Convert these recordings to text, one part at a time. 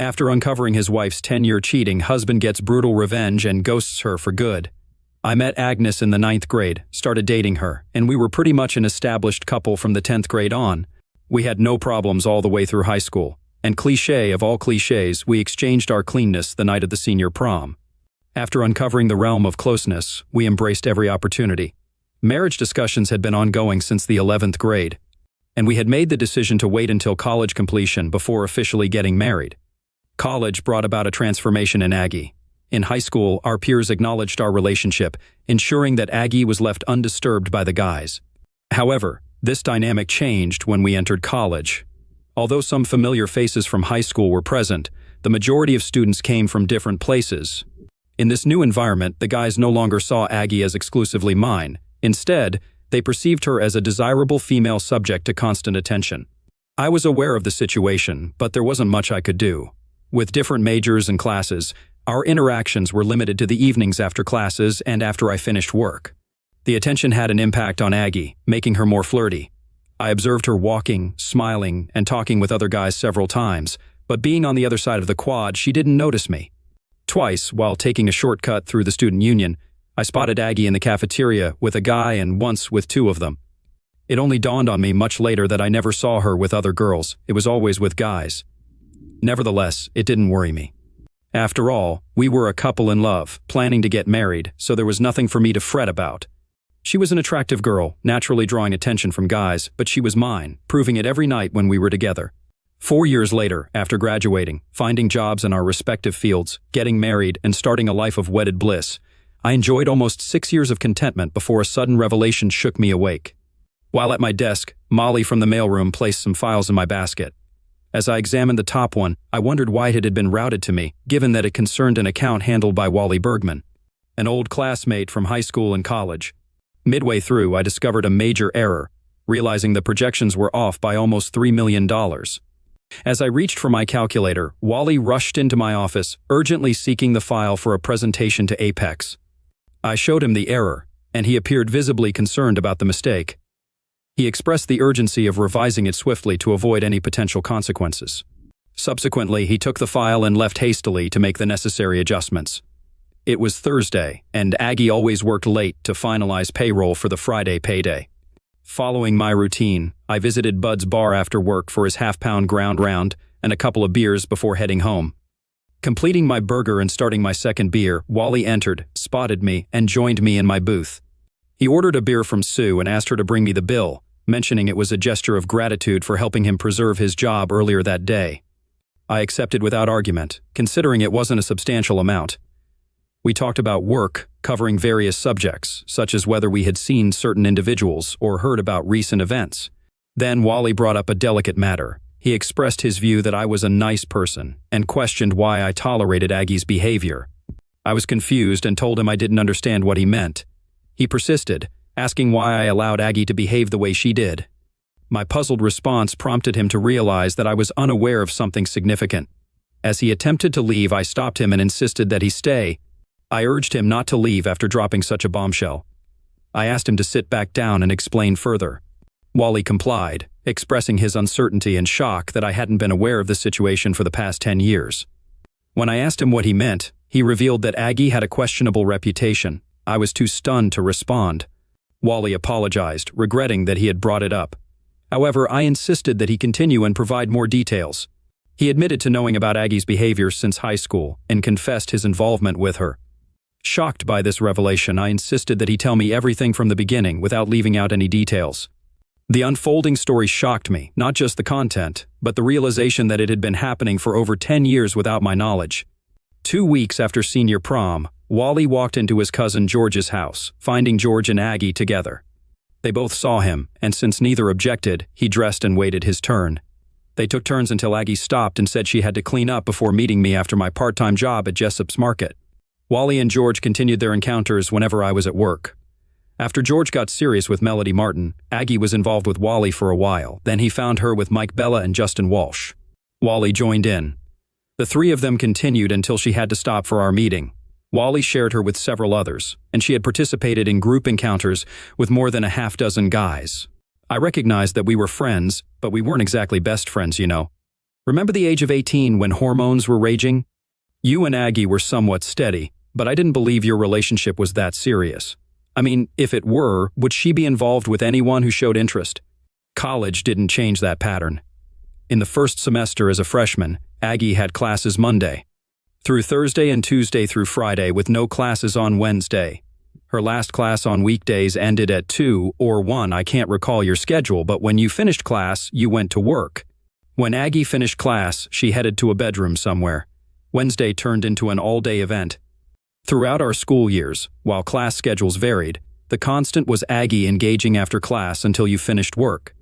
After uncovering his wife's 10-year cheating, husband gets brutal revenge and ghosts her for good. I met Agnes in the 9th grade, started dating her, and we were pretty much an established couple from the 10th grade on. We had no problems all the way through high school, and cliché of all clichés, we exchanged our cleanness the night of the senior prom. After uncovering the realm of closeness, we embraced every opportunity. Marriage discussions had been ongoing since the 11th grade, and we had made the decision to wait until college completion before officially getting married. College brought about a transformation in Aggie. In high school, our peers acknowledged our relationship, ensuring that Aggie was left undisturbed by the guys. However, this dynamic changed when we entered college. Although some familiar faces from high school were present, the majority of students came from different places. In this new environment, the guys no longer saw Aggie as exclusively mine. Instead, they perceived her as a desirable female subject to constant attention. I was aware of the situation, but there wasn't much I could do. With different majors and classes, our interactions were limited to the evenings after classes and after I finished work. The attention had an impact on Aggie, making her more flirty. I observed her walking, smiling, and talking with other guys several times, but being on the other side of the quad, she didn't notice me. Twice, while taking a shortcut through the student union, I spotted Aggie in the cafeteria with a guy and once with 2 of them. It only dawned on me much later that I never saw her with other girls. It was always with guys. Nevertheless, it didn't worry me. After all, we were a couple in love, planning to get married, so there was nothing for me to fret about. She was an attractive girl, naturally drawing attention from guys, but she was mine, proving it every night when we were together. 4 years later, after graduating, finding jobs in our respective fields, getting married, and starting a life of wedded bliss, I enjoyed almost 6 years of contentment before a sudden revelation shook me awake. While at my desk, Molly from the mailroom placed some files in my basket. As I examined the top one, I wondered why it had been routed to me, given that it concerned an account handled by Wally Bergman, an old classmate from high school and college. Midway through, I discovered a major error, realizing the projections were off by almost $3 million. As I reached for my calculator, Wally rushed into my office, urgently seeking the file for a presentation to Apex. I showed him the error, and he appeared visibly concerned about the mistake. He expressed the urgency of revising it swiftly to avoid any potential consequences. Subsequently, he took the file and left hastily to make the necessary adjustments. It was Thursday, and Aggie always worked late to finalize payroll for the Friday payday. Following my routine, I visited Bud's bar after work for his half-pound ground round and a couple of beers before heading home. Completing my burger and starting my second beer, Wally entered, spotted me, and joined me in my booth. He ordered a beer from Sue and asked her to bring me the bill, mentioning it was a gesture of gratitude for helping him preserve his job earlier that day. I accepted without argument, considering it wasn't a substantial amount. We talked about work, covering various subjects, such as whether we had seen certain individuals or heard about recent events. Then Wally brought up a delicate matter. He expressed his view that I was a nice person and questioned why I tolerated Aggie's behavior. I was confused and told him I didn't understand what he meant. He persisted, asking why I allowed Aggie to behave the way she did. My puzzled response prompted him to realize that I was unaware of something significant. As he attempted to leave, I stopped him and insisted that he stay. I urged him not to leave after dropping such a bombshell. I asked him to sit back down and explain further. Wally complied, expressing his uncertainty and shock that I hadn't been aware of the situation for the past 10 years. When I asked him what he meant, he revealed that Aggie had a questionable reputation. I was too stunned to respond. Wally apologized, regretting that he had brought it up. However, I insisted that he continue and provide more details. He admitted to knowing about Aggie's behavior since high school and confessed his involvement with her. Shocked by this revelation, I insisted that he tell me everything from the beginning without leaving out any details. The unfolding story shocked me, not just the content, but the realization that it had been happening for over 10 years without my knowledge. 2 weeks after senior prom, Wally walked into his cousin George's house, finding George and Aggie together. They both saw him, and since neither objected, he dressed and waited his turn. They took turns until Aggie stopped and said she had to clean up before meeting me after my part-time job at Jessup's Market. Wally and George continued their encounters whenever I was at work. After George got serious with Melody Martin, Aggie was involved with Wally for a while. Then he found her with Mike Bella and Justin Walsh. Wally joined in. The 3 of them continued until she had to stop for our meeting. Wally shared her with several others, and she had participated in group encounters with more than a half-dozen guys. I recognized that we were friends, but we weren't exactly best friends, you know. Remember the age of 18 when hormones were raging? You and Aggie were somewhat steady, but I didn't believe your relationship was that serious. I mean, if it were, would she be involved with anyone who showed interest? College didn't change that pattern. In the first semester as a freshman, Aggie had classes Monday through Thursday and Tuesday through Friday with no classes on Wednesday. Her last class on weekdays ended at 2 or 1, I can't recall your schedule, but when you finished class, you went to work. When Aggie finished class, she headed to a bedroom somewhere. Wednesday turned into an all-day event. Throughout our school years, while class schedules varied, the constant was Aggie engaging after class until you finished work.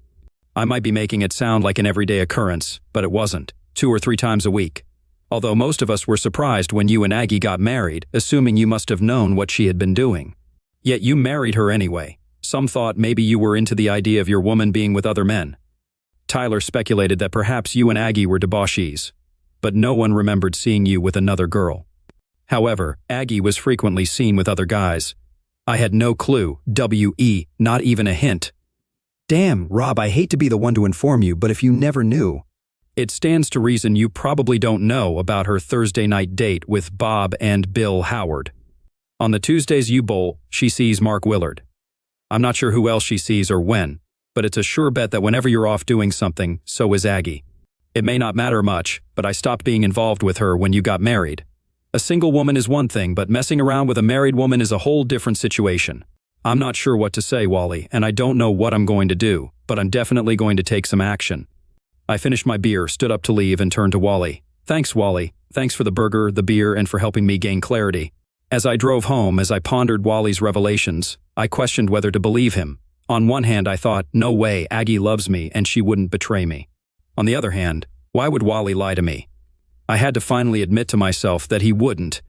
I might be making it sound like an everyday occurrence, but it wasn't, 2 or 3 times a week. Although most of us were surprised when you and Aggie got married, assuming you must have known what she had been doing. Yet you married her anyway. Some thought maybe you were into the idea of your woman being with other men. Tyler speculated that perhaps you and Aggie were debauchees, but no one remembered seeing you with another girl. However, Aggie was frequently seen with other guys. I had no clue, not even a hint. Damn, Rob, I hate to be the one to inform you, but if you never knew. It stands to reason you probably don't know about her Thursday night date with Bob and Bill Howard. On the Tuesdays you bowl, she sees Mark Willard. I'm not sure who else she sees or when, but it's a sure bet that whenever you're off doing something, so is Aggie. It may not matter much, but I stopped being involved with her when you got married. A single woman is one thing, but messing around with a married woman is a whole different situation. I'm not sure what to say, Wally, and I don't know what I'm going to do, but I'm definitely going to take some action. I finished my beer, stood up to leave, and turned to Wally. Thanks, Wally. Thanks for the burger, the beer, and for helping me gain clarity. As I drove home, as I pondered Wally's revelations, I questioned whether to believe him. On one hand, I thought, no way, Aggie loves me and she wouldn't betray me. On the other hand, why would Wally lie to me? I had to finally admit to myself that he wouldn't.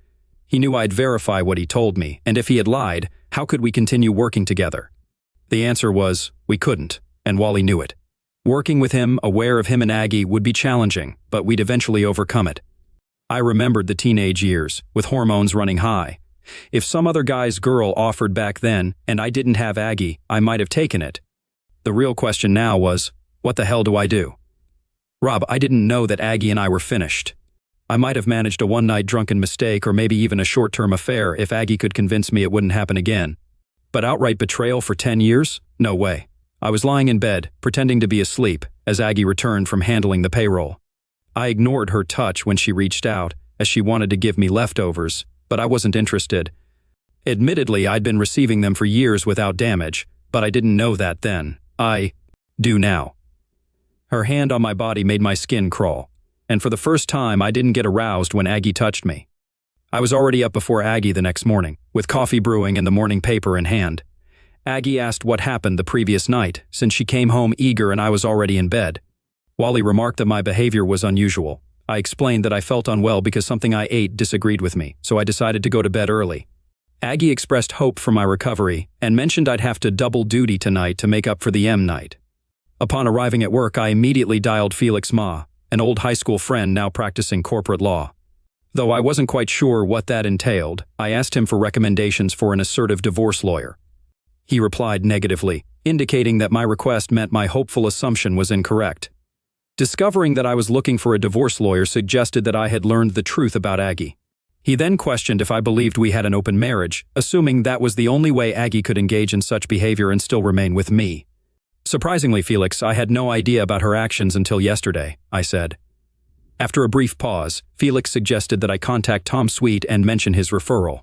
He knew I'd verify what he told me, and if he had lied, how could we continue working together? The answer was, we couldn't, and Wally knew it. Working with him, aware of him and Aggie, would be challenging, but we'd eventually overcome it. I remembered the teenage years, with hormones running high. If some other guy's girl offered back then, and I didn't have Aggie, I might have taken it. The real question now was, what the hell do I do? Rob, I didn't know that Aggie and I were finished. I might have managed a one-night drunken mistake or maybe even a short-term affair if Aggie could convince me it wouldn't happen again. But outright betrayal for 10 years? No way. I was lying in bed, pretending to be asleep, as Aggie returned from handling the payroll. I ignored her touch when she reached out, as she wanted to give me leftovers, but I wasn't interested. Admittedly, I'd been receiving them for years without damage, but I didn't know that then. I do now. Her hand on my body made my skin crawl, and for the first time I didn't get aroused when Aggie touched me. I was already up before Aggie the next morning, with coffee brewing and the morning paper in hand. Aggie asked what happened the previous night, since she came home eager and I was already in bed. Wally remarked that my behavior was unusual. I explained that I felt unwell because something I ate disagreed with me, so I decided to go to bed early. Aggie expressed hope for my recovery and mentioned I'd have to double duty tonight to make up for the M night. Upon arriving at work, I immediately dialed Felix Ma, an old high school friend now practicing corporate law. Though I wasn't quite sure what that entailed, I asked him for recommendations for an assertive divorce lawyer. He replied negatively, indicating that my request meant my hopeful assumption was incorrect. Discovering that I was looking for a divorce lawyer suggested that I had learned the truth about Aggie. He then questioned if I believed we had an open marriage, assuming that was the only way Aggie could engage in such behavior and still remain with me. Surprisingly, Felix, I had no idea about her actions until yesterday, I said. After a brief pause, Felix suggested that I contact Tom Sweet and mention his referral.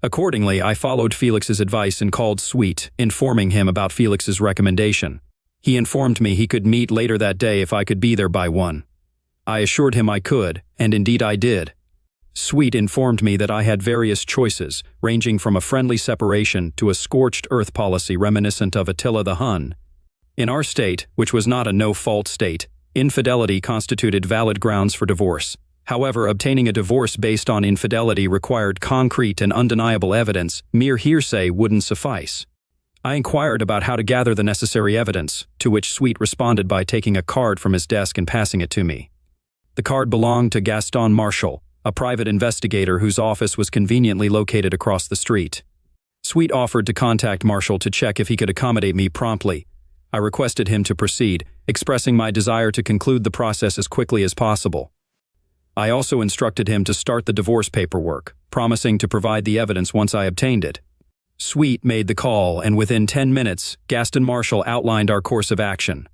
Accordingly, I followed Felix's advice and called Sweet, informing him about Felix's recommendation. He informed me he could meet later that day if I could be there by 1. I assured him I could, and indeed I did. Sweet informed me that I had various choices, ranging from a friendly separation to a scorched earth policy reminiscent of Attila the Hun. In our state, which was not a no-fault state, infidelity constituted valid grounds for divorce. However, obtaining a divorce based on infidelity required concrete and undeniable evidence. Mere hearsay wouldn't suffice. I inquired about how to gather the necessary evidence, to which Sweet responded by taking a card from his desk and passing it to me. The card belonged to Gaston Marshall, a private investigator whose office was conveniently located across the street. Sweet offered to contact Marshall to check if he could accommodate me promptly. I requested him to proceed, expressing my desire to conclude the process as quickly as possible. I also instructed him to start the divorce paperwork, promising to provide the evidence once I obtained it. Sweet made the call, and within 10 minutes, Gaston Marshall outlined our course of action.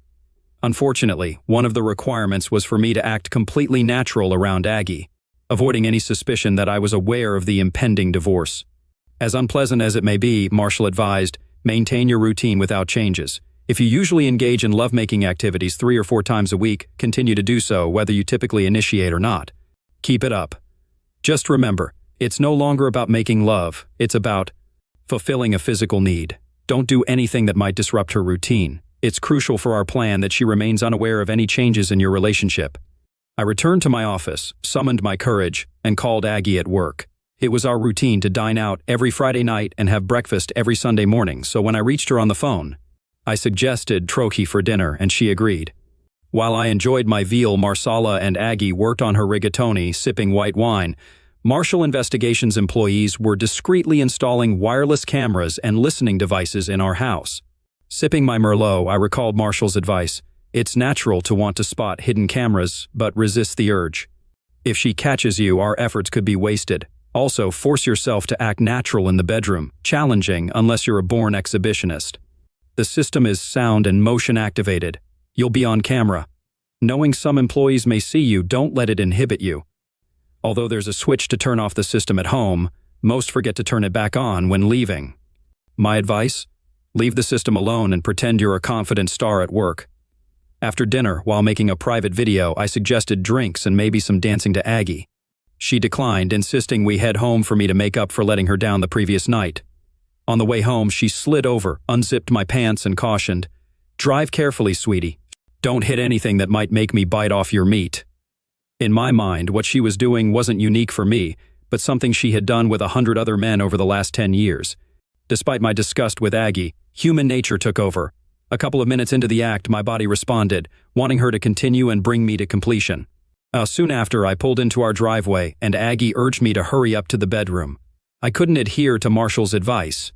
Unfortunately, one of the requirements was for me to act completely natural around Aggie, avoiding any suspicion that I was aware of the impending divorce. As unpleasant as it may be, Marshall advised, maintain your routine without changes. If you usually engage in lovemaking activities 3 or 4 times a week, continue to do so whether you typically initiate or not. Keep it up. Just remember, it's no longer about making love, it's about fulfilling a physical need. Don't do anything that might disrupt her routine. It's crucial for our plan that she remains unaware of any changes in your relationship. I returned to my office, summoned my courage, and called Aggie at work. It was our routine to dine out every Friday night and have breakfast every Sunday morning, so when I reached her on the phone, I suggested trochee for dinner, and she agreed. While I enjoyed my veal marsala and Aggie worked on her rigatoni, sipping white wine, Marshall Investigations employees were discreetly installing wireless cameras and listening devices in our house. Sipping my Merlot, I recalled Marshall's advice. It's natural to want to spot hidden cameras, but resist the urge. If she catches you, our efforts could be wasted. Also, force yourself to act natural in the bedroom, challenging unless you're a born exhibitionist. The system is sound and motion activated. You'll be on camera. Knowing some employees may see you, don't let it inhibit you. Although there's a switch to turn off the system at home, most forget to turn it back on when leaving. My advice? Leave the system alone and pretend you're a confident star at work. After dinner, while making a private video, I suggested drinks and maybe some dancing to Aggie. She declined, insisting we head home for me to make up for letting her down the previous night. On the way home, she slid over, unzipped my pants, and cautioned, "Drive carefully, sweetie. Don't hit anything that might make me bite off your meat." In my mind, what she was doing wasn't unique for me, but something she had done with 100 other men over the last 10 years. Despite my disgust with Aggie, human nature took over. A couple of minutes into the act, my body responded, wanting her to continue and bring me to completion. Soon after, I pulled into our driveway, and Aggie urged me to hurry up to the bedroom. I couldn't adhere to Marshall's advice.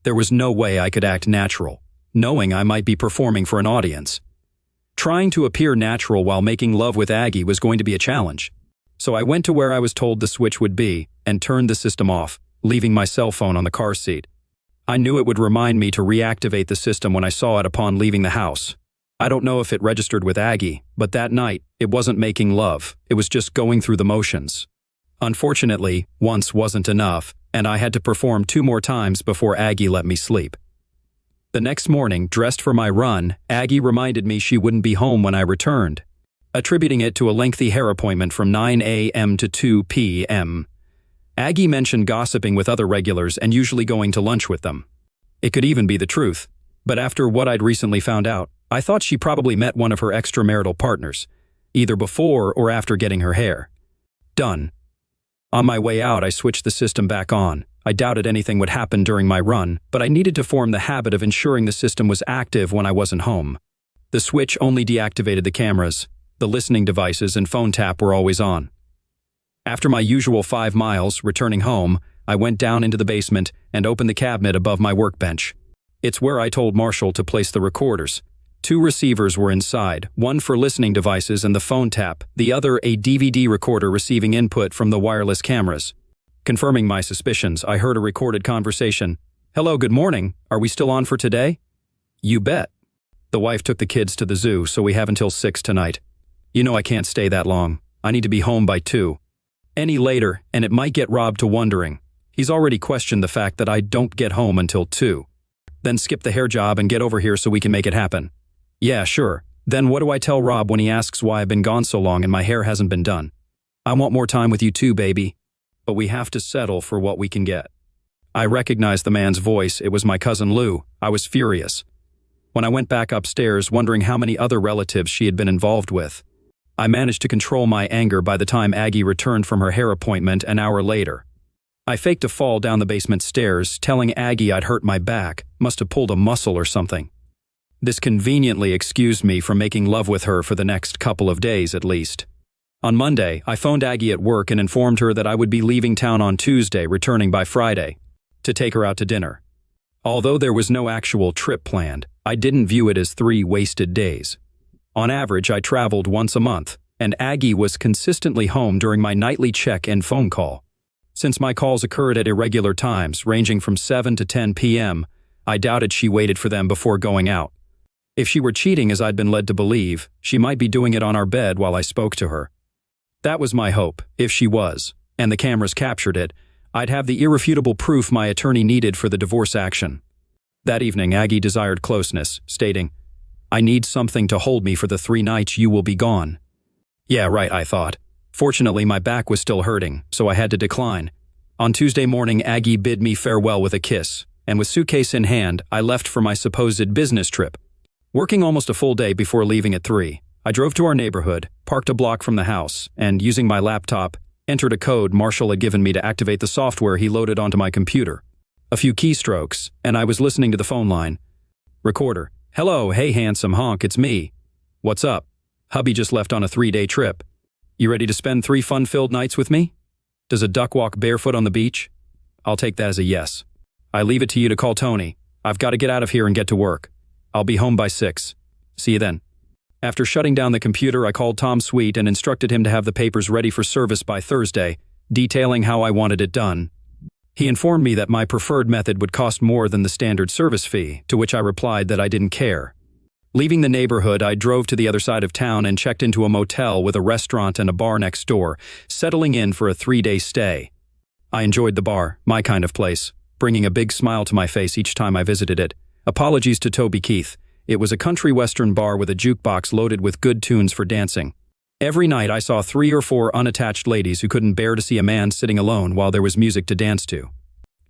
There was no way I could act natural, knowing I might be performing for an audience. Trying to appear natural while making love with Aggie was going to be a challenge. So I went to where I was told the switch would be and turned the system off, leaving my cell phone on the car seat. I knew it would remind me to reactivate the system when I saw it upon leaving the house. I don't know if it registered with Aggie, but that night, it wasn't making love, it was just going through the motions. Unfortunately, once wasn't enough, and I had to perform 2 more times before Aggie let me sleep. The next morning, dressed for my run, Aggie reminded me she wouldn't be home when I returned, attributing it to a lengthy hair appointment from 9 a.m. to 2 p.m. Aggie mentioned gossiping with other regulars and usually going to lunch with them. It could even be the truth, but after what I'd recently found out, I thought she probably met one of her extramarital partners, either before or after getting her hair done. On my way out, I switched the system back on. I doubted anything would happen during my run, but I needed to form the habit of ensuring the system was active when I wasn't home. The switch only deactivated the cameras. The listening devices and phone tap were always on. After my usual 5 miles, returning home, I went down into the basement and opened the cabinet above my workbench. It's where I told Marshall to place the recorders. 2 receivers were inside, one for listening devices and the phone tap, the other a DVD recorder receiving input from the wireless cameras. Confirming my suspicions, I heard a recorded conversation. "Hello, good morning. Are we still on for today?" "You bet. The wife took the kids to the zoo, so we have until 6 tonight. You know I can't stay that long. I need to be home by 2. Any later, and it might get Rob to wondering. He's already questioned the fact that I don't get home until 2. Then skip the hair job and get over here so we can make it happen." "Yeah, sure. Then what do I tell Rob when he asks why I've been gone so long and my hair hasn't been done? I want more time with you too, baby. But we have to settle for what we can get." I recognized the man's voice. It was my cousin Lou. I was furious. When I went back upstairs, wondering how many other relatives she had been involved with, I managed to control my anger by the time Aggie returned from her hair appointment an hour later. I faked a fall down the basement stairs, telling Aggie I'd hurt my back, must have pulled a muscle or something. This conveniently excused me from making love with her for the next couple of days at least. On Monday, I phoned Aggie at work and informed her that I would be leaving town on Tuesday, returning by Friday, to take her out to dinner. Although there was no actual trip planned, I didn't view it as 3 wasted days. On average, I traveled once a month, and Aggie was consistently home during my nightly check and phone call. Since my calls occurred at irregular times, ranging from 7 to 10 p.m., I doubted she waited for them before going out. If she were cheating as I'd been led to believe, she might be doing it on our bed while I spoke to her. That was my hope, if she was, and the cameras captured it, I'd have the irrefutable proof my attorney needed for the divorce action. That evening, Aggie desired closeness, stating, "I need something to hold me for the 3 nights you will be gone." Yeah, right, I thought. Fortunately, my back was still hurting, so I had to decline. On Tuesday morning, Aggie bid me farewell with a kiss, and with suitcase in hand, I left for my supposed business trip. Working almost a full day before leaving at 3, I drove to our neighborhood, parked a block from the house, and using my laptop, entered a code Marshall had given me to activate the software he loaded onto my computer. A few keystrokes, and I was listening to the phone line. Recorder. "Hello, hey handsome honk, it's me. What's up? Hubby just left on a 3-day trip. You ready to spend 3 fun-filled nights with me? Does a duck walk barefoot on the beach? I'll take that as a yes. I leave it to you to call Tony. I've got to get out of here and get to work. I'll be home by 6. See you then." After shutting down the computer, I called Tom Sweet and instructed him to have the papers ready for service by Thursday, detailing how I wanted it done. He informed me that my preferred method would cost more than the standard service fee, to which I replied that I didn't care. Leaving the neighborhood, I drove to the other side of town and checked into a motel with a restaurant and a bar next door, settling in for a 3-day stay. I enjoyed the bar, my kind of place, bringing a big smile to my face each time I visited it. Apologies to Toby Keith. It was a country western bar with a jukebox loaded with good tunes for dancing. Every night I saw 3 or 4 unattached ladies who couldn't bear to see a man sitting alone while there was music to dance to.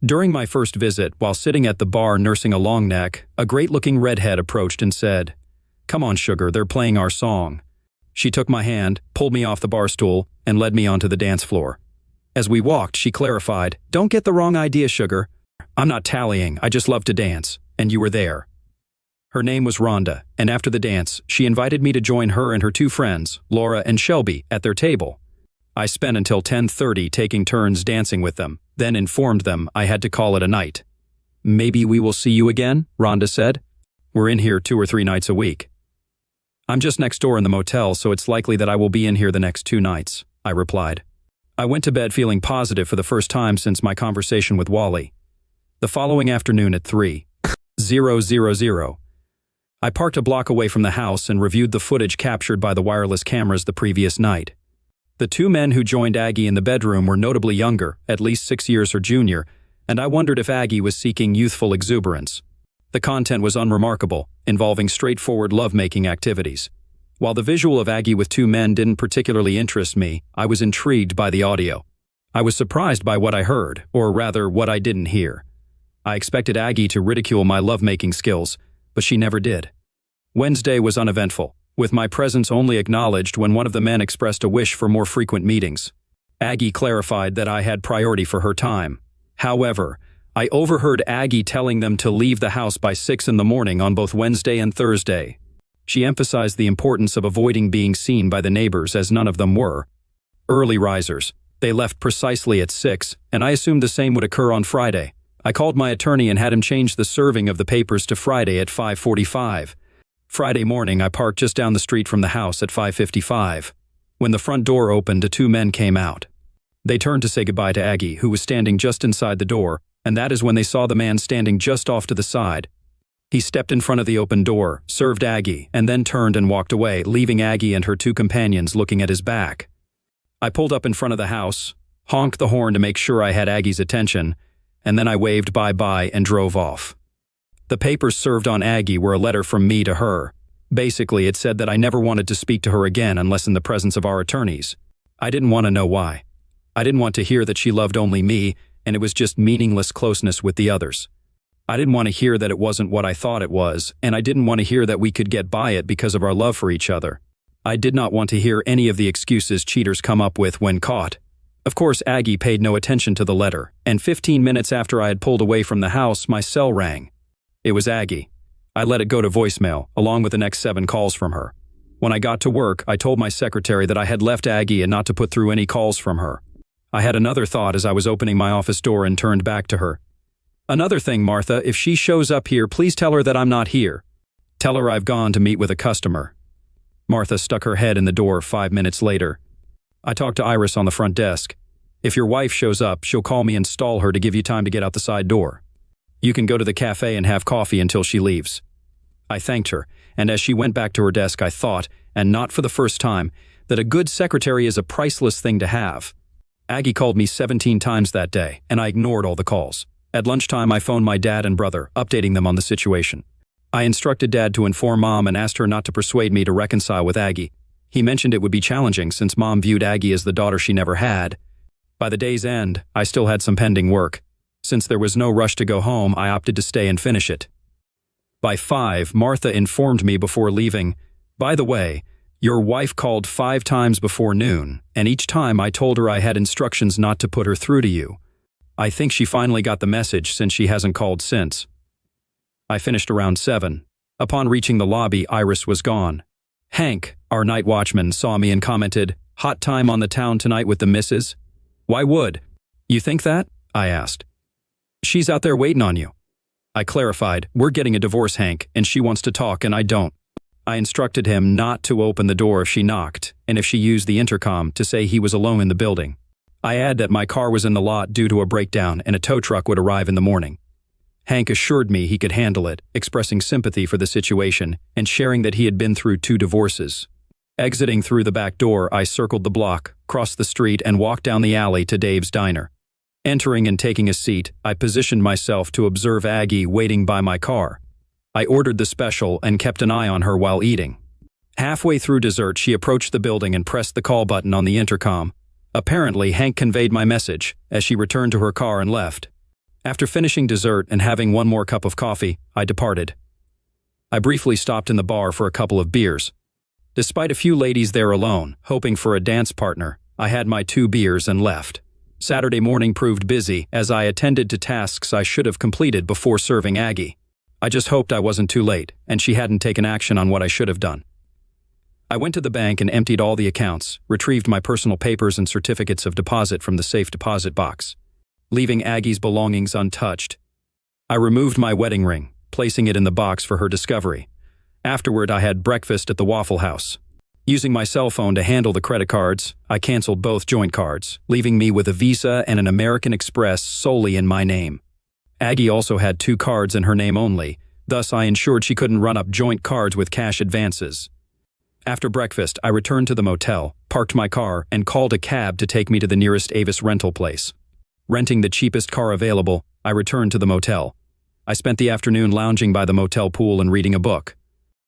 During my first visit, while sitting at the bar nursing a long neck, a great-looking redhead approached and said, "Come on, sugar, they're playing our song." She took my hand, pulled me off the bar stool, and led me onto the dance floor. As we walked, she clarified, "Don't get the wrong idea, sugar. I'm not tallying, I just love to dance, and you were there." Her name was Rhonda, and after the dance, she invited me to join her and her 2 friends, Laura and Shelby, at their table. I spent until 10:30 taking turns dancing with them, then informed them I had to call it a night. "Maybe we will see you again," Rhonda said. "We're in here 2 or 3 nights a week." "I'm just next door in the motel, so it's likely that I will be in here the next 2 nights," I replied. I went to bed feeling positive for the first time since my conversation with Wally. The following afternoon at 3:00, I parked a block away from the house and reviewed the footage captured by the wireless cameras the previous night. The 2 men who joined Aggie in the bedroom were notably younger, at least 6 years her junior, and I wondered if Aggie was seeking youthful exuberance. The content was unremarkable, involving straightforward lovemaking activities. While the visual of Aggie with 2 men didn't particularly interest me, I was intrigued by the audio. I was surprised by what I heard, or rather, what I didn't hear. I expected Aggie to ridicule my lovemaking skills, but she never did. Wednesday was uneventful, with my presence only acknowledged when one of the men expressed a wish for more frequent meetings. Aggie clarified that I had priority for her time. However, I overheard Aggie telling them to leave the house by 6 in the morning on both Wednesday and Thursday. She emphasized the importance of avoiding being seen by the neighbors, as none of them were. Early risers. They left precisely at 6, and I assumed the same would occur on Friday. I called my attorney and had him change the serving of the papers to Friday at 5:45. Friday morning, I parked just down the street from the house at 5:55. When the front door opened, the 2 men came out. They turned to say goodbye to Aggie, who was standing just inside the door, and that is when they saw the man standing just off to the side. He stepped in front of the open door, served Aggie, and then turned and walked away, leaving Aggie and her 2 companions looking at his back. I pulled up in front of the house, honked the horn to make sure I had Aggie's attention, and then I waved bye-bye and drove off. The papers served on Aggie were a letter from me to her. Basically, it said that I never wanted to speak to her again unless in the presence of our attorneys. I didn't want to know why. I didn't want to hear that she loved only me, and it was just meaningless closeness with the others. I didn't want to hear that it wasn't what I thought it was, and I didn't want to hear that we could get by it because of our love for each other. I did not want to hear any of the excuses cheaters come up with when caught. Of course, Aggie paid no attention to the letter, and 15 minutes after I had pulled away from the house, my cell rang. It was Aggie. I let it go to voicemail, along with the next 7 calls from her. When I got to work, I told my secretary that I had left Aggie and not to put through any calls from her. I had another thought as I was opening my office door and turned back to her. Another thing, Martha, if she shows up here, please tell her that I'm not here. Tell her I've gone to meet with a customer. Martha stuck her head in the door 5 minutes later. I talked to Iris on the front desk. If your wife shows up, she'll call me and stall her to give you time to get out the side door. You can go to the cafe and have coffee until she leaves. I thanked her, and as she went back to her desk, I thought, and not for the first time, that a good secretary is a priceless thing to have. Aggie called me 17 times that day, and I ignored all the calls. At lunchtime, I phoned my dad and brother, updating them on the situation. I instructed Dad to inform Mom and asked her not to persuade me to reconcile with Aggie. He mentioned it would be challenging since Mom viewed Aggie as the daughter she never had. By the day's end, I still had some pending work. Since there was no rush to go home, I opted to stay and finish it. By 5, Martha informed me before leaving, "By the way, your wife called 5 times before noon, and each time I told her I had instructions not to put her through to you. I think she finally got the message since she hasn't called since." I finished around 7. Upon reaching the lobby, Iris was gone. Hank, our night watchman, saw me and commented, "Hot time on the town tonight with the missus?" "Why would? You think that?" I asked. "She's out there waiting on you." I clarified, "We're getting a divorce, Hank, and she wants to talk and I don't." I instructed him not to open the door if she knocked, and if she used the intercom, to say he was alone in the building. I add that my car was in the lot due to a breakdown and a tow truck would arrive in the morning. Hank assured me he could handle it, expressing sympathy for the situation and sharing that he had been through 2 divorces. Exiting through the back door, I circled the block, crossed the street, and walked down the alley to Dave's diner. Entering and taking a seat, I positioned myself to observe Aggie waiting by my car. I ordered the special and kept an eye on her while eating. Halfway through dessert, she approached the building and pressed the call button on the intercom. Apparently, Hank conveyed my message as she returned to her car and left. After finishing dessert and having one more cup of coffee, I departed. I briefly stopped in the bar for a couple of beers. Despite a few ladies there alone, hoping for a dance partner, I had my 2 beers and left. Saturday morning proved busy as I attended to tasks I should have completed before serving Aggie. I just hoped I wasn't too late and she hadn't taken action on what I should have done. I went to the bank and emptied all the accounts, retrieved my personal papers and certificates of deposit from the safe deposit box, leaving Aggie's belongings untouched. I removed my wedding ring, placing it in the box for her discovery. Afterward, I had breakfast at the Waffle House. Using my cell phone to handle the credit cards, I canceled both joint cards, leaving me with a Visa and an American Express solely in my name. Aggie also had 2 cards in her name only, thus I ensured she couldn't run up joint cards with cash advances. After breakfast, I returned to the motel, parked my car, and called a cab to take me to the nearest Avis rental place. Renting the cheapest car available, I returned to the motel. I spent the afternoon lounging by the motel pool and reading a book.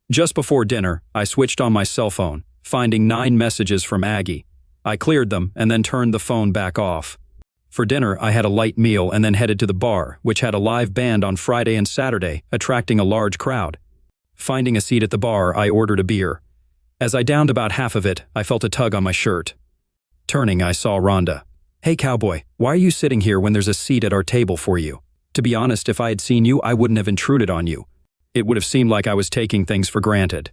Just before dinner, I switched on my cell phone, finding 9 messages from Aggie. I cleared them and then turned the phone back off. For dinner, I had a light meal and then headed to the bar, which had a live band on Friday and Saturday, attracting a large crowd. Finding a seat at the bar, I ordered a beer. As I downed about half of it, I felt a tug on my shirt. Turning, I saw Rhonda. "Hey, cowboy, why are you sitting here when there's a seat at our table for you? To be honest, if I had seen you, I wouldn't have intruded on you. It would have seemed like I was taking things for granted."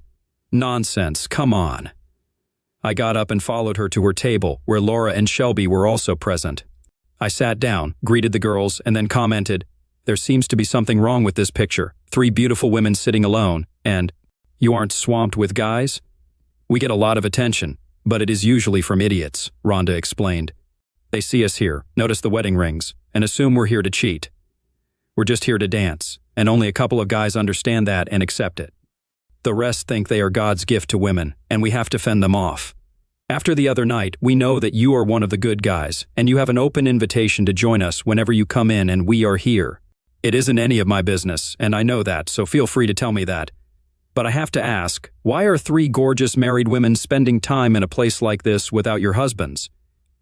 "Nonsense, come on." I got up and followed her to her table, where Laura and Shelby were also present. I sat down, greeted the girls, and then commented, "There seems to be something wrong with this picture. 3 beautiful women sitting alone, and you aren't swamped with guys?" "We get a lot of attention, but it is usually from idiots," Rhonda explained. "They see us here, notice the wedding rings, and assume we're here to cheat. We're just here to dance, and only a couple of guys understand that and accept it. The rest think they are God's gift to women, and we have to fend them off. After the other night, we know that you are one of the good guys, and you have an open invitation to join us whenever you come in, and we are here. It isn't any of my business, and I know that, so feel free to tell me that. But I have to ask, why are 3 gorgeous married women spending time in a place like this without your husbands?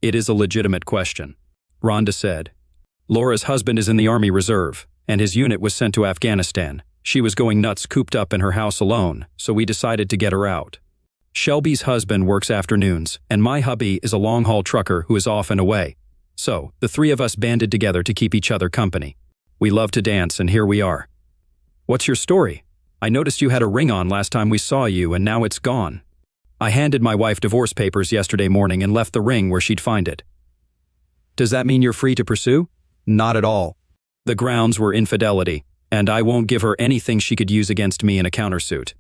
It is a legitimate question," Rhonda said. "Laura's husband is in the Army Reserve, and his unit was sent to Afghanistan. She was going nuts cooped up in her house alone, so we decided to get her out. Shelby's husband works afternoons, and my hubby is a long-haul trucker who is off and away. So, the 3 of us banded together to keep each other company. We love to dance, and here we are." "What's your story? I noticed you had a ring on last time we saw you, and now it's gone." "I handed my wife divorce papers yesterday morning and left the ring where she'd find it." "Does that mean you're free to pursue?" Not at all. The grounds were infidelity, and I won't give her anything she could use against me in a countersuit.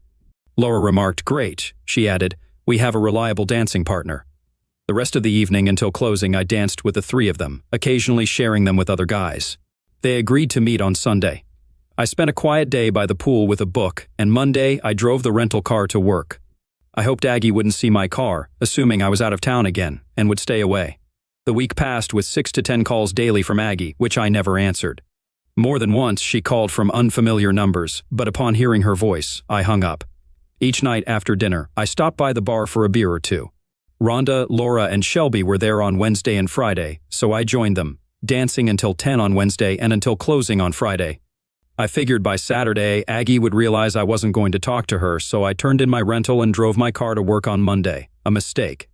Laura remarked, "Great," she added, "we have a reliable dancing partner." The rest of the evening until closing I danced with the three of them, occasionally sharing them with other guys. They agreed to meet on Sunday. I spent a quiet day by the pool with a book, and Monday I drove the rental car to work. I hoped Aggie wouldn't see my car, assuming I was out of town again, and would stay away. The week passed with 6 to 10 calls daily from Aggie, which I never answered. More than once she called from unfamiliar numbers, but upon hearing her voice, I hung up. Each night after dinner, I stopped by the bar for a beer or two. Rhonda, Laura, and Shelby were there on Wednesday and Friday, so I joined them, dancing until 10 on Wednesday and until closing on Friday. I figured by Saturday, Aggie would realize I wasn't going to talk to her, so I turned in my rental and drove my car to work on Monday. A mistake.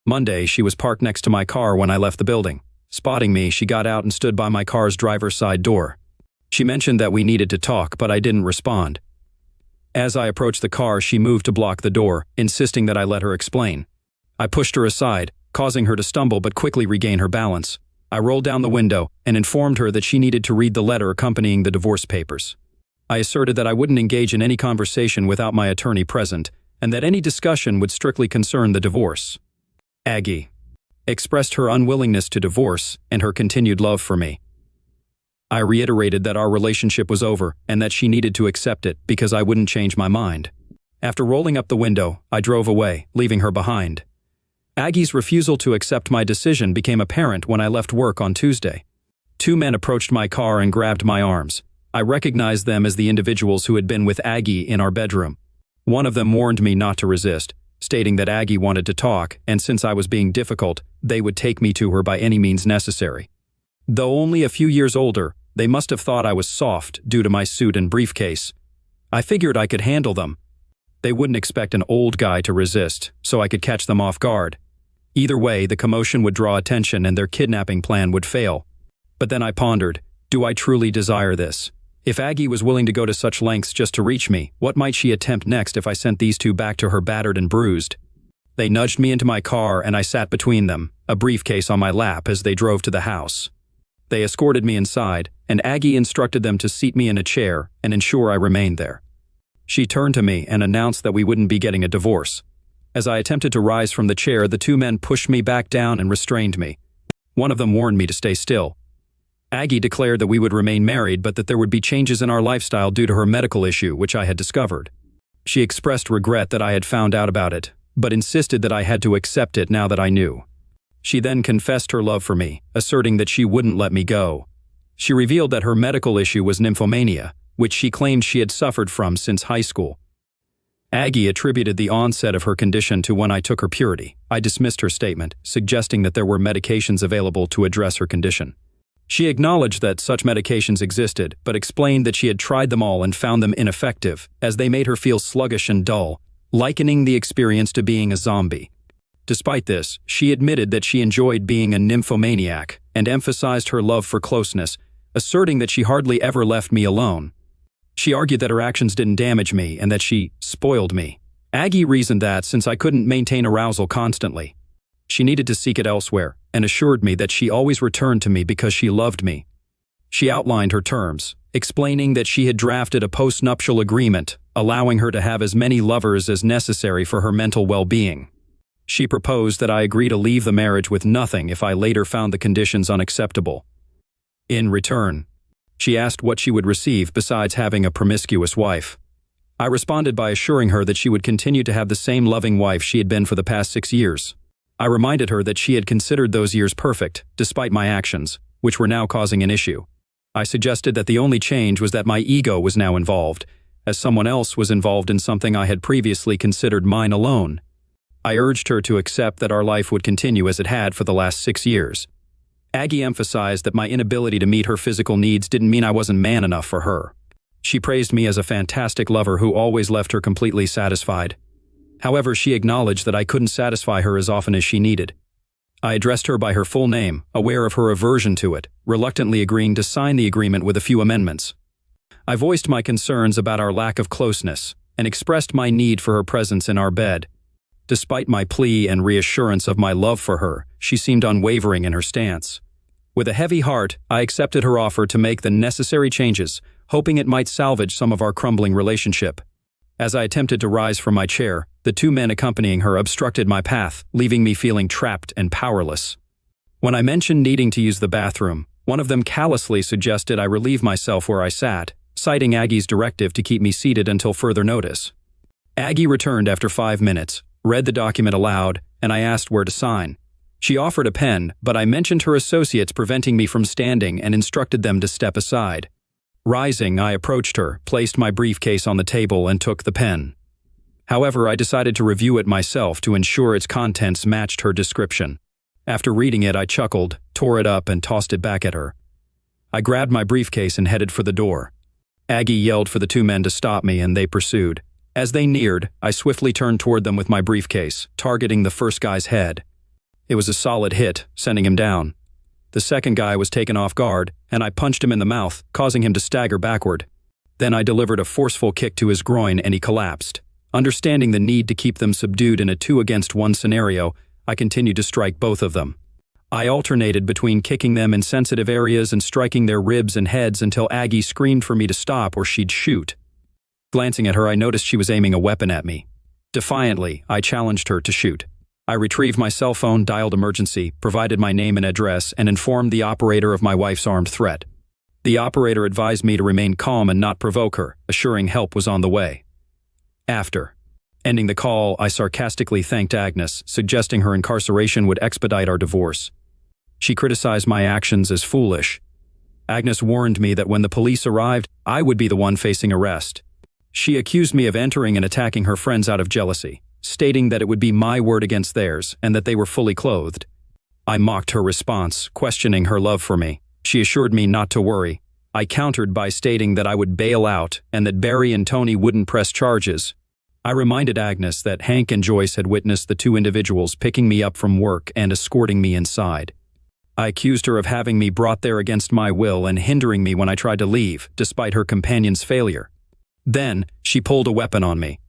Monday, she was parked next to my car when I left the building. Spotting me, she got out and stood by my car's driver's side door. She mentioned that we needed to talk, but I didn't respond. As I approached the car, she moved to block the door, insisting that I let her explain. I pushed her aside, causing her to stumble but quickly regain her balance. I rolled down the window and informed her that she needed to read the letter accompanying the divorce papers. I asserted that I wouldn't engage in any conversation without my attorney present, and that any discussion would strictly concern the divorce. Aggie expressed her unwillingness to divorce and her continued love for me. I reiterated that our relationship was over and that she needed to accept it because I wouldn't change my mind. After rolling up the window, I drove away, leaving her behind. Aggie's refusal to accept my decision became apparent when I left work on Tuesday. 2 men approached my car and grabbed my arms. I recognized them as the individuals who had been with Aggie in our bedroom. One of them warned me not to resist, stating that Aggie wanted to talk, and since I was being difficult, they would take me to her by any means necessary. Though only a few years older, they must have thought I was soft due to my suit and briefcase. I figured I could handle them. They wouldn't expect an old guy to resist, so I could catch them off guard. Either way, the commotion would draw attention and their kidnapping plan would fail. But then I pondered, do I truly desire this? If Aggie was willing to go to such lengths just to reach me, what might she attempt next if I sent these two back to her battered and bruised? They nudged me into my car and I sat between them, a briefcase on my lap as they drove to the house. They escorted me inside, and Aggie instructed them to seat me in a chair and ensure I remained there. She turned to me and announced that we wouldn't be getting a divorce. As I attempted to rise from the chair, the 2 men pushed me back down and restrained me. One of them warned me to stay still. Aggie declared that we would remain married, but that there would be changes in our lifestyle due to her medical issue, which I had discovered. She expressed regret that I had found out about it, but insisted that I had to accept it now that I knew. She then confessed her love for me, asserting that she wouldn't let me go. She revealed that her medical issue was nymphomania, which she claimed she had suffered from since high school. Aggie attributed the onset of her condition to when I took her purity. I dismissed her statement, suggesting that there were medications available to address her condition. She acknowledged that such medications existed, but explained that she had tried them all and found them ineffective, as they made her feel sluggish and dull, likening the experience to being a zombie. Despite this, she admitted that she enjoyed being a nymphomaniac and emphasized her love for closeness, asserting that she hardly ever left me alone. She argued that her actions didn't damage me and that she spoiled me. Aggie reasoned that since I couldn't maintain arousal constantly, she needed to seek it elsewhere and assured me that she always returned to me because she loved me. She outlined her terms, explaining that she had drafted a post-nuptial agreement, allowing her to have as many lovers as necessary for her mental well-being. She proposed that I agree to leave the marriage with nothing if I later found the conditions unacceptable. In return, she asked what she would receive besides having a promiscuous wife. I responded by assuring her that she would continue to have the same loving wife she had been for the past 6 years. I reminded her that she had considered those years perfect, despite my actions, which were now causing an issue. I suggested that the only change was that my ego was now involved, as someone else was involved in something I had previously considered mine alone. I urged her to accept that our life would continue as it had for the last 6 years. Aggie emphasized that my inability to meet her physical needs didn't mean I wasn't man enough for her. She praised me as a fantastic lover who always left her completely satisfied. However, she acknowledged that I couldn't satisfy her as often as she needed. I addressed her by her full name, aware of her aversion to it, reluctantly agreeing to sign the agreement with a few amendments. I voiced my concerns about our lack of closeness and expressed my need for her presence in our bed. Despite my plea and reassurance of my love for her, she seemed unwavering in her stance. With a heavy heart, I accepted her offer to make the necessary changes, hoping it might salvage some of our crumbling relationship. As I attempted to rise from my chair, the two men accompanying her obstructed my path, leaving me feeling trapped and powerless. When I mentioned needing to use the bathroom, one of them callously suggested I relieve myself where I sat, citing Aggie's directive to keep me seated until further notice. Aggie returned after 5 minutes, read the document aloud, and I asked where to sign. She offered a pen, but I mentioned her associates preventing me from standing and instructed them to step aside. Rising, I approached her, placed my briefcase on the table, and took the pen. However, I decided to review it myself to ensure its contents matched her description. After reading it, I chuckled, tore it up, and tossed it back at her. I grabbed my briefcase and headed for the door. Aggie yelled for the two men to stop me, and they pursued. As they neared, I swiftly turned toward them with my briefcase, targeting the first guy's head. It was a solid hit, sending him down. The second guy was taken off guard, and I punched him in the mouth, causing him to stagger backward. Then I delivered a forceful kick to his groin, and he collapsed. Understanding the need to keep them subdued in a 2-against-1 scenario, I continued to strike both of them. I alternated between kicking them in sensitive areas and striking their ribs and heads until Aggie screamed for me to stop or she'd shoot. Glancing at her, I noticed she was aiming a weapon at me. Defiantly, I challenged her to shoot. I retrieved my cell phone, dialed emergency, provided my name and address, and informed the operator of my wife's armed threat. The operator advised me to remain calm and not provoke her, assuring help was on the way. After ending the call, I sarcastically thanked Agnes, suggesting her incarceration would expedite our divorce. She criticized my actions as foolish. Agnes warned me that when the police arrived, I would be the one facing arrest. She accused me of entering and attacking her friends out of jealousy, stating that it would be my word against theirs and that they were fully clothed. I mocked her response, questioning her love for me. She assured me not to worry. I countered by stating that I would bail out and that Barry and Tony wouldn't press charges. I reminded Agnes that Hank and Joyce had witnessed the two individuals picking me up from work and escorting me inside. I accused her of having me brought there against my will and hindering me when I tried to leave, despite her companion's failure. Then, she pulled a weapon on me.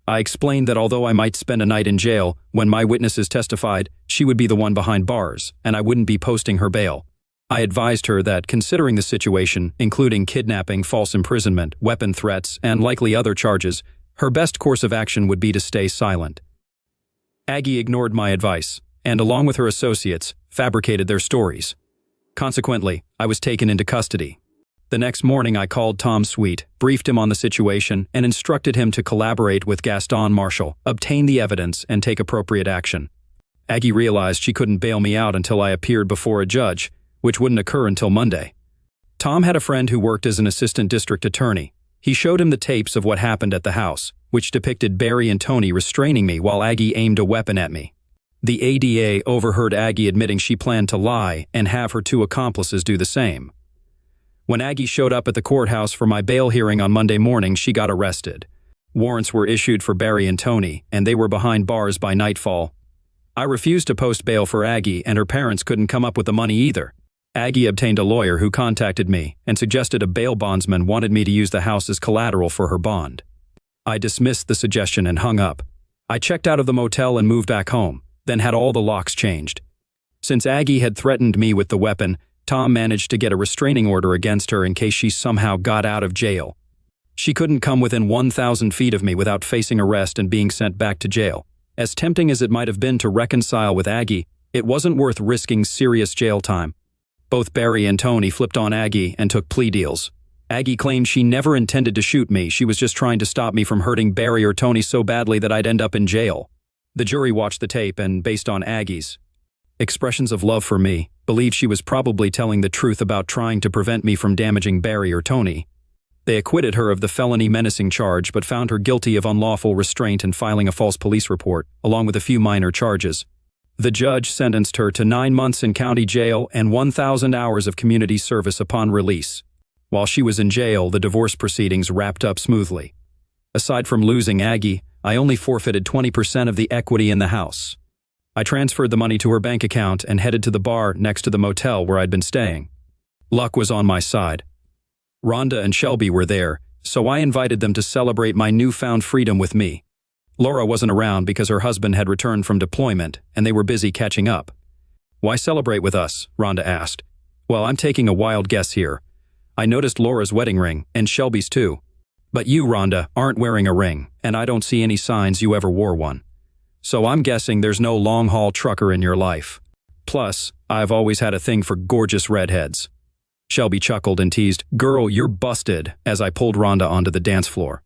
I explained that although I might spend a night in jail, when my witnesses testified, she would be the one behind bars, and I wouldn't be posting her bail. I advised her that, considering the situation, including kidnapping, false imprisonment, weapon threats, and likely other charges, her best course of action would be to stay silent. Aggie ignored my advice, and along with her associates, fabricated their stories. Consequently, I was taken into custody. The next morning I called Tom Sweet, briefed him on the situation, and instructed him to collaborate with Gaston Marshall, obtain the evidence, and take appropriate action. Aggie realized she couldn't bail me out until I appeared before a judge, which wouldn't occur until Monday. Tom had a friend who worked as an assistant district attorney. He showed him the tapes of what happened at the house, which depicted Barry and Tony restraining me while Aggie aimed a weapon at me. The ADA overheard Aggie admitting she planned to lie and have her two accomplices do the same. When Aggie showed up at the courthouse for my bail hearing on Monday morning, she got arrested. Warrants were issued for Barry and Tony, and they were behind bars by nightfall. I refused to post bail for Aggie, and her parents couldn't come up with the money either. Aggie obtained a lawyer who contacted me and suggested a bail bondsman wanted me to use the house as collateral for her bond. I dismissed the suggestion and hung up. I checked out of the motel and moved back home, then had all the locks changed. Since Aggie had threatened me with the weapon, Tom managed to get a restraining order against her in case she somehow got out of jail. She couldn't come within 1,000 feet of me without facing arrest and being sent back to jail. As tempting as it might have been to reconcile with Aggie, it wasn't worth risking serious jail time. Both Barry and Tony flipped on Aggie and took plea deals. Aggie claimed she never intended to shoot me, she was just trying to stop me from hurting Barry or Tony so badly that I'd end up in jail. The jury watched the tape and, based on Aggie's expressions of love for me, believed she was probably telling the truth about trying to prevent me from damaging Barry or Tony. They acquitted her of the felony menacing charge but found her guilty of unlawful restraint and filing a false police report, along with a few minor charges. The judge sentenced her to 9 months in county jail and 1,000 hours of community service upon release. While she was in jail, the divorce proceedings wrapped up smoothly. Aside from losing Aggie, I only forfeited 20% of the equity in the house. I transferred the money to her bank account and headed to the bar next to the motel where I'd been staying. Luck was on my side. Rhonda and Shelby were there, so I invited them to celebrate my newfound freedom with me. Laura wasn't around because her husband had returned from deployment and they were busy catching up. "Why celebrate with us?" Rhonda asked. Well, I'm taking a wild guess here. I noticed Laura's wedding ring, and Shelby's too. But you, Rhonda, aren't wearing a ring, and I don't see any signs you ever wore one. So I'm guessing there's no long-haul trucker in your life. Plus, I've always had a thing for gorgeous redheads. Shelby chuckled and teased, "Girl, you're busted," as I pulled Rhonda onto the dance floor.